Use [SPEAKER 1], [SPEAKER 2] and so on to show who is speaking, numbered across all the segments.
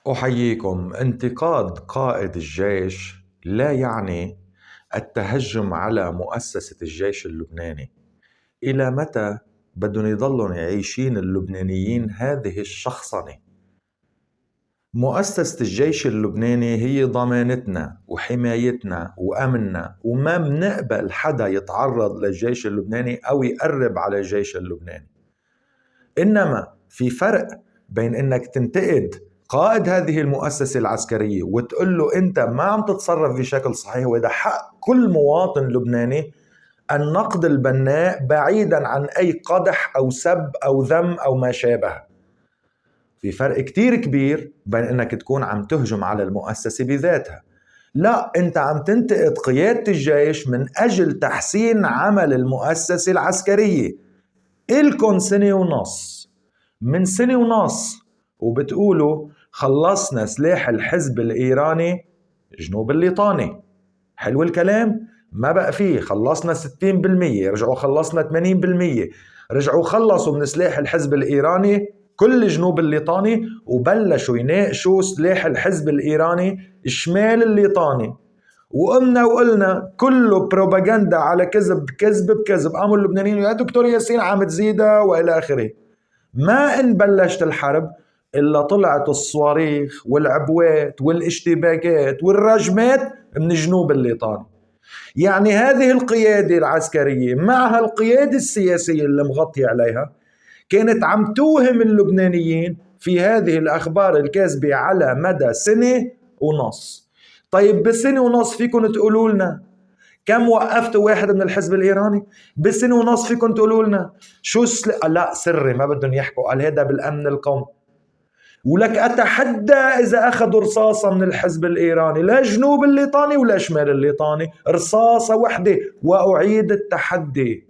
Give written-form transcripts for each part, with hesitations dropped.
[SPEAKER 1] أحييكم. انتقاد قائد الجيش لا يعني التهجم على مؤسسة الجيش اللبناني. إلى متى بدهم يضلون يعيشين اللبنانيين هذه الشخصنة؟ مؤسسة الجيش اللبناني هي ضمانتنا وحمايتنا وأمننا، وما بنقبل حدا يتعرض للجيش اللبناني أو يقرب على الجيش اللبناني. إنما في فرق بين إنك تنتقد قائد هذه المؤسسة العسكرية وتقول له أنت ما عم تتصرف بشكل صحيح، وإذا حق كل مواطن لبناني النقد البناء بعيدا عن أي قدح أو سب أو ذم أو ما شابه. في فرق كتير كبير بين إنك تكون عم تهجم على المؤسسة بذاتها. لا، أنت عم تنتقد قيادة الجيش من أجل تحسين عمل المؤسسة العسكرية. إلكن سنة ونص، من سنة ونص وبتقولوا خلصنا سلاح الحزب الإيراني جنوب الليطاني. حلو الكلام؟ ما بقى فيه، خلصنا 60%، رجعوا خلصنا 80%، رجعوا خلصوا من سلاح الحزب الإيراني كل جنوب الليطاني، وبلشوا يناقشوا سلاح الحزب الإيراني شمال الليطاني. وقمنا وقلنا كله بروباغندا على كذب كذب بكذب، قاموا اللبنانيين يا دكتور ياسين عم تزيدها والى اخره. ما ان بلشت الحرب الا طلعت الصواريخ والعبوات والاشتباكات والرجمات من جنوب الليطاني. يعني هذه القيادة العسكرية معها القيادة السياسية اللي مغطي عليها كانت عم توهم اللبنانيين في هذه الأخبار الكاذبة على مدى سنة ونص. طيب بسنة ونص فيكم تقولوا لنا كم وقفتوا واحد من الحزب الإيراني؟ بسنة ونص فيكم تقولوا لنا شو لا سري ما بدهم يحكوا، قال هذا بالأمن القومي. ولك أتحدى إذا أخذوا رصاصة من الحزب الإيراني، لا جنوب الليطاني ولا شمال الليطاني، رصاصة وحدة. وأعيد التحدي،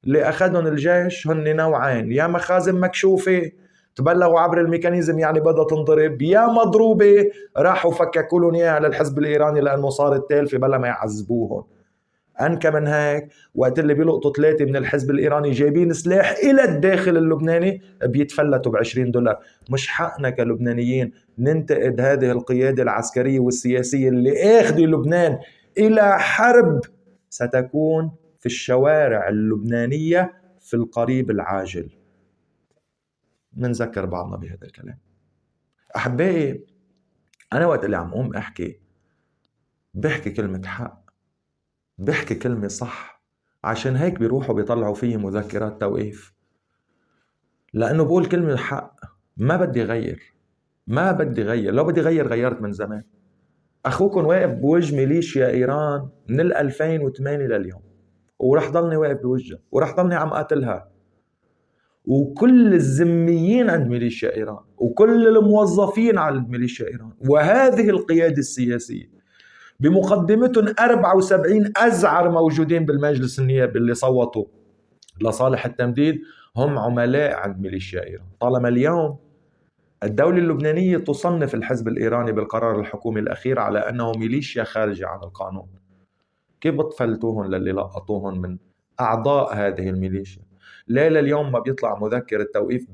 [SPEAKER 1] اللي أخذهم الجيش هن نوعين: يا مخازن مكشوفة تبلغوا عبر الميكانيزم يعني بدها تنضرب، يا مضروبة راحوا فككوا لهم إياها للحزب الإيراني لأنه صارت تالفة بلا ما يعذبوهم. أنكى من هيك، وقت اللي بيلقطوا 3 من الحزب الإيراني جايبين سلاح إلى الداخل اللبناني بيتفلتوا ب$20. مش حقنا كلبنانيين ننتقد هذه القيادة العسكرية والسياسية اللي آخذ لبنان إلى حرب ستكون في الشوارع اللبنانية في القريب العاجل. منذكر بعضنا بهذا الكلام. أحبائي، أنا وقت اللي عم أقوم بحكي كلمة حق، بحكي كلمة صح، عشان هيك بيروحوا بيطلعوا فيه مذكرات توقيف، لأنه بقول كلمة حق. ما بدي غير، لو بدي غير غيرت من زمان. أخوكم واقف بوجه ميليشيا إيران من 2008 لليوم، ورح ضلني واقف بوجهها، ورح ضلني عم قاتلها، وكل الذميين عند ميليشيا إيران، وكل الموظفين عند ميليشيا إيران، وهذه القيادة السياسية بمقدمتهم 74 أزعر موجودين بالمجلس النيابي اللي صوتوا لصالح التمديد هم عملاء عند ميليشيا إيران. طالما اليوم الدولة اللبنانية تصنف الحزب الإيراني بالقرار الحكومي الأخير على أنه ميليشيا خارجة عن القانون، كيف بتفلتوهم للي لقطوهم من أعضاء هذه الميليشيا؟ ليلة اليوم ما بيطلع مذكر التوقيف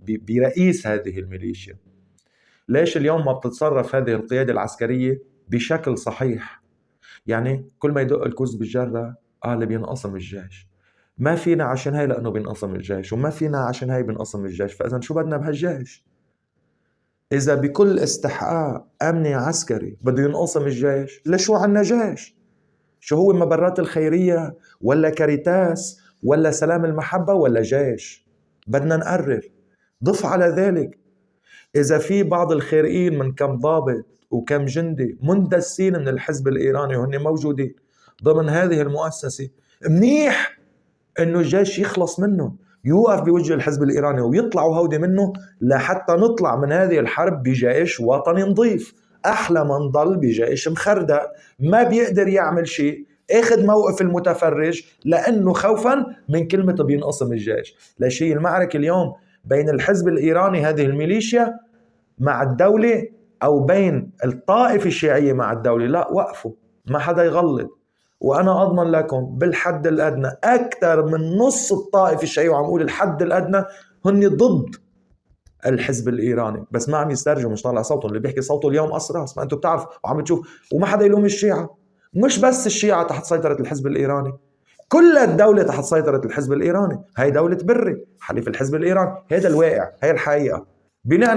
[SPEAKER 1] برئيس هذه الميليشيا؟ ليش اليوم ما بتتصرف هذه القيادة العسكرية بشكل صحيح؟ يعني كل ما يدق الكوز بالجرة قال بينقسم الجيش. ما فينا عشان هاي لأنه بينقسم الجيش، وما فينا عشان هاي بينقسم الجيش، فإذا شو بدنا بهالجيش؟ إذا بكل استحقاق أمني عسكري بده ينقسم الجيش، لشو عنا جيش؟ شو هو مبرات الخيرية ولا كاريتاس ولا سلام المحبة ولا جيش؟ بدنا نقرر. ضف على ذلك إذا في بعض الخيرين من كم ضابط وكم جندي مندسين من الحزب الإيراني وهن موجودين ضمن هذه المؤسسة، منيح إنه الجيش يخلص منه، يوقف بوجه الحزب الإيراني ويطلعوا هودي منه لحتى نطلع من هذه الحرب بجيش وطني نظيف. أحلى ما نضل بجيش مخردق ما بيقدر يعمل شيء، اخذ موقف المتفرج لأنه خوفا من كلمة بينقسم الجيش. لشيء المعركة اليوم بين الحزب الإيراني هذه الميليشيا مع الدولة أو بين الطائفة الشيعية مع الدولة. لا، وقفوا، ما حدا يغلط. وأنا أضمن لكم بالحد الأدنى أكثر من نص الطائفة الشيعية، وعم أقول الحد الأدنى، هن ضد الحزب الإيراني، بس ما عم يسترجوا، مش طالع صوتهم. اللي بيحكي صوته اليوم قص راس، ما أنتم بتعرفوا وعم تشوف. وما حدا يلوم الشيعة، مش بس الشيعة تحت سيطرة الحزب الإيراني، كل الدولة تحت سيطرة الحزب الإيراني. هاي دولة بري حليف الحزب الإيراني. هذا الواقع، هاي الحقيقة. بناء